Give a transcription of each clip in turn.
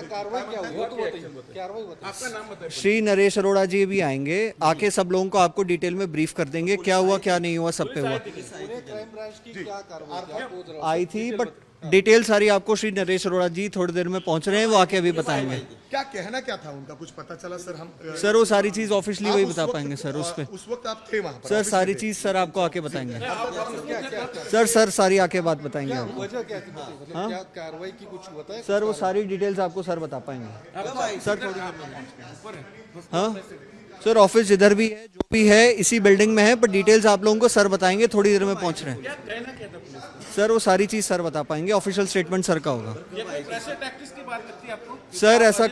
कार्रवाई क्या हुई वो तो बताइए, कार्रवाई बताइए। आपका नाम बताइए। श्री नरेश अरोड़ा जी भी आएंगे, आके सब लोगों को आपको डिटेल में ब्रीफ कर देंगे क्या हुआ क्या नहीं हुआ, सब पे हुआ। पुणे क्राइम ब्रांच की क्या कार्रवाई थी आप बोल रहे हो? आई थी बट डिटेल सारी आपको श्री नरेश अरोड़ा जी थोड़ी देर में पहुंच रहे हैं, वो आके अभी बताएंगे। क्या कहना क्या था उनका, कुछ पता चला सर? हम सर वो सारी चीज ऑफिशियली आप वही उस बता वक्त, पाएंगे सर उस पे। उस वक्त आप थे वहाँ पर? सर ऑफिस सारी में थे? चीज सर आपको आके बताएंगे। क्या सर सारी आके बात बताएंगे आपको। वजह क्या थी, मतलब क्या कार्रवाई की कुछ बताया? सर वो सारी डिटेल्स आपको सर बता पाएंगे सर थोड़ी देर में। हाँ सर ऑफिस जिधर भी है जो भी है इसी बिल्डिंग में है, पर डिटेल्स आप लोगों को सर बताएंगे, थोड़ी देर में पहुंच रहे हैं। सर वो सारी चीज सर बता पाएंगे, ऑफिशियल स्टेटमेंट सर का होगा। सर ऐसा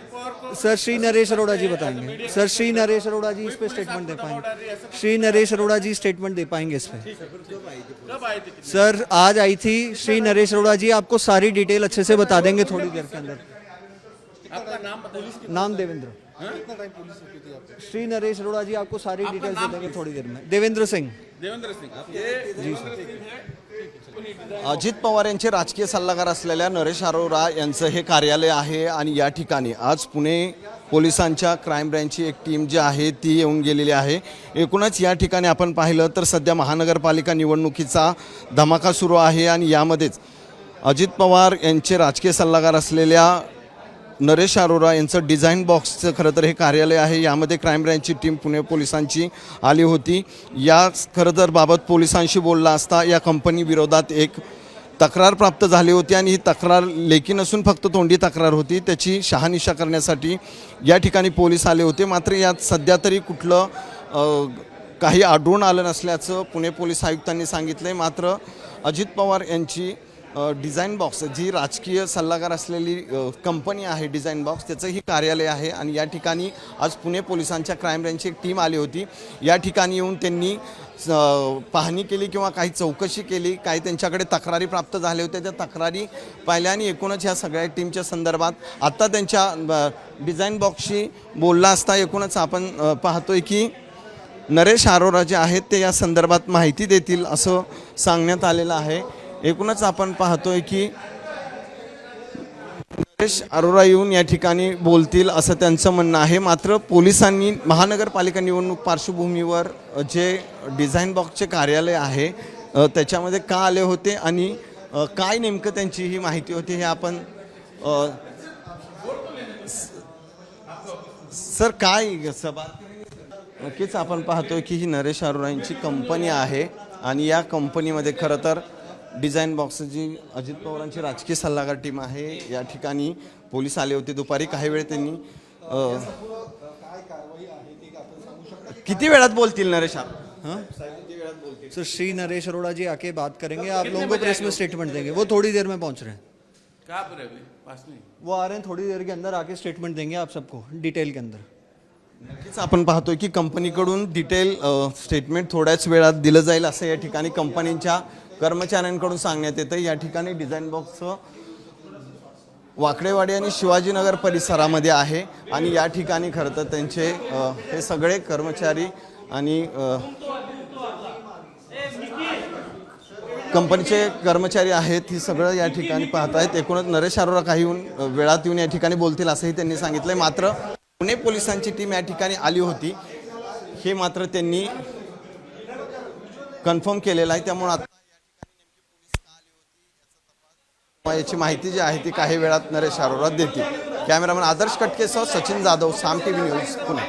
सर श्री नरेश अरोड़ा जी बताएंगे। सर श्री नरेश अरोड़ा जी इस पे स्टेटमेंट दे पाएंगे। श्री नरेश अरोड़ा जी स्टेटमेंट दे पाएंगे इस पे। सर आज आई थी श्री नरेश अरोड़ा जी, आपको सारी डिटेल अच्छे से बता देंगे थोड़ी देर के अंदर। नाम देवेंद्र। कितना टाइम पुलिस रुकी थी आपको? श्री नरेश अरोड़ा जी आपको सारी डिटेल्स दे देंगे थोड़ी देर में। देवेंद्र सिंह। अजित पवार यांचे राजकीय सल्लागार असलेल्या नरेश अरोरा यांचं हे कार्यालय आहे आणि या ठिकाणी आज पुणे पोलिसांच्या क्राईम ब्रँचची एक टीम जी आहे ती येऊन गेलेली आहे। एकूणच या ठिकाणी आपण पाहिलं तर सध्या महानगरपालिका निवडणुकीचा धमाका सुरू आहे आणि यामध्येच अजित पवार यांचे राजकीय सल्लागार असलेल्या नरेश अरोरा यांचं डिझाईन बॉक्सचं खरं तर हे कार्यालय आहे। यामध्ये क्राईम ब्रँचची टीम पुणे पोलिसांची आली होती। या खरं तर बाबत पोलिसांशी बोलला असता या कंपनी विरोधात एक तक्रार प्राप्त झाली होती आणि ही तक्रार लेखी नसून फक्त तोंडी तक्रार होती, त्याची शहानिशा करण्यासाठी या ठिकाणी पोलीस आले होते। मात्र यात सध्या तरी कुठलं काही आढळून आलं नसल्याचं पुणे पोलीस आयुक्तांनी सांगितलं। मात्र अजित पवार यांची डिझाईन बॉक्स जी राजकीय सल्लागार असलेली कंपनी आहे डिझाईन बॉक्स, त्याचंही कार्यालय आहे आणि या ठिकाणी आज पुणे पोलिसांच्या क्राईम ब्रँचची एक टीम आली होती। या ठिकाणी येऊन त्यांनी पाहणी केली किंवा काही चौकशी केली, काही त्यांच्याकडे तक्रारी प्राप्त झाल्या होत्या, त्या तक्रारी पाहिल्या आणि एकूणच ह्या सगळ्या टीमच्या संदर्भात आता त्यांच्या डिझाईन बॉक्सशी बोलला असता एकूणच आपण पाहतोय की नरेश अरोरा जे आहेत ते या संदर्भात माहिती देतील असं सांगण्यात आलेलं आहे। एकूणच आपण पाहतोय की नरेश अरोरा येऊन या ठिकाणी बोलतील असं त्यांचं म्हणणं आहे। मात्र पोलिसांनी महानगरपालिका निवडणूक पार्श्वभूमीवर जे डिझाईन बॉक्सचे कार्यालय आहे त्याच्यामध्ये का आले होते आणि काय नेमकं त्यांची ही माहिती होती हे आपण सर काय सभा नक्कीच आपण पाहतोय की ही नरेश अरोरा यांची कंपनी आहे आणि या कंपनीमध्ये खरं तर डिझाईन बॉक्स जी अजित पवारांची राजकीय सल्लागार टीम आहे या ठिकाणी पोलीस आले होते दुपारी। काही वेळ त्यांनी किती वेळात बोलतील नरेश अरोरा? सर श्री नरेश अरोड़ा जी आके बात करेंगे, आप लोगों को प्रेस में स्टेटमेंट देंगे। वो थोड़ी देर में पहुंच रहे हैं। कहाँ पर है अभी? पास में? वो आ रहे हैं थोड़ी देर के अंदर, आके स्टेटमेंट देंगे आप सबको डिटेल के अंदर। नक्कीच आपण पाहतोय की कंपनीकडून डिटेल स्टेटमेंट थोड्याच वेळात दिलं जाईल असं या ठिकाणी कंपनीच्या कर्मचाऱ्यांकडून सांगण्यात येतं। या ठिकाणी डिझाईन बॉक्स वाकडेवाडी आणि शिवाजीनगर परिसरामध्ये आहे आणि या ठिकाणी खरं तर त्यांचे हे सगळे कर्मचारी आणि कंपनीचे कर्मचारी आहेत ही सगळं या ठिकाणी पाहत आहेत। एकूणच नरेश अरोरा काही वेळात येऊन या ठिकाणी बोलतील असंही त्यांनी सांगितलंय। मात्र पुणे पोलिसांची टीम या ठिकाणी आली होती हे मात्र त्यांनी कन्फर्म केलेलं आहे। त्यामुळे आता याची माहिती जी आहे ती काही वेळात नरेश अरोरा देतील। कॅमेरामॅन आदर्श कटकेसह सचिन जाधव, साम टीव्ही न्यूज, पुणे।